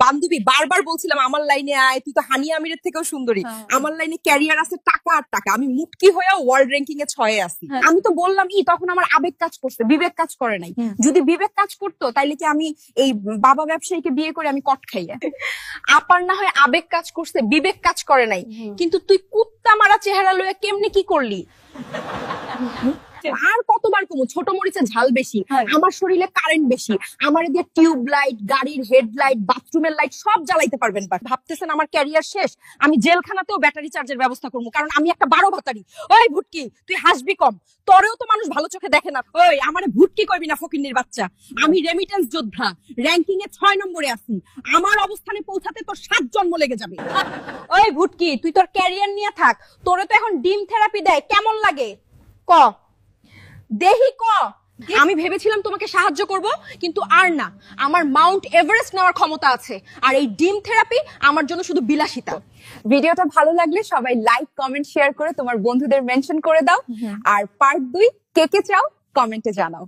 বান্ধবী বারবার বলছিলাম আমার লাইনে আয়, তুই তো হানি আমিরের থেকেও সুন্দরী, আমার লাইনে ক্যারিয়ার আছে টাকা আর টাকা, আমি মুটকি হয়েও ওয়ার্ল্ড র্যাঙ্কিং এ 6 আছি। আমি তো বললাম তখন আমার আবেগ কাজ করছে, বিবেক কাজ করে নাই। যদি বিবেক কাজ করতো তাইলে কি আমি এই বাবা ব্যবসায়ীকে বিয়ে করে আমি কট খাইয়া? আপার না হয় আবেগ কাজ করছে, বিবেক কাজ করে নাই। কিন্তু তুই কুত্তা মারা চেহারা লয়ে কেমনে কি করলি? আর কতবার কমু, ছোট মরিচে ঝাল বেশি, আমার শরীরে কারেন্ট বেশি, আমার দিয়ে টিউব লাইট, গাড়ির হেডলাইট, বাথরুমের লাইট সব জ্বালাইতে পারবেন। ভাবতেছেন আমার ক্যারিয়ার শেষ? আমি জেলখানাতেও ব্যাটারি চার্জের ব্যবস্থা করবো, কারণ আমি একটা 12 ভাতারি। ওই ভুটকি, তুই হাসবি কম, তোরেও তো মানুষ ভালো চোখে দেখে না। ওই আমারে ভুটকি কইবি না, ফকিন্নির বাচ্চা। আমি রেমিটেন্স যোদ্ধা, র্যাঙ্কিং এ 6 নম্বরে আছি। আমার অবস্থানে পৌঁছাতে তোর 7 জন্ম লেগে যাবে। ওই ভুটকি, তুই তোর ক্যারিয়ার নিয়ে থাক, তোরে তো এখন ডিম থেরাপি দেয়, কেমন লাগে ক? দেহি ক। আমি ভেবেছিলাম তোমাকে সাহায্য করব, কিন্তু আর না, আমার মাউন্ট এভারেস্ট নেওয়ার ক্ষমতা আছে, আর এই ডিম থেরাপি আমার জন্য শুধু বিলাসিতা। ভিডিওটা ভালো লাগলে সবাই লাইক, কমেন্ট, শেয়ার করে তোমার বন্ধুদের মেনশন করে দাও। আর পার্ট 2 কে কে চাও কমেন্টে জানাও।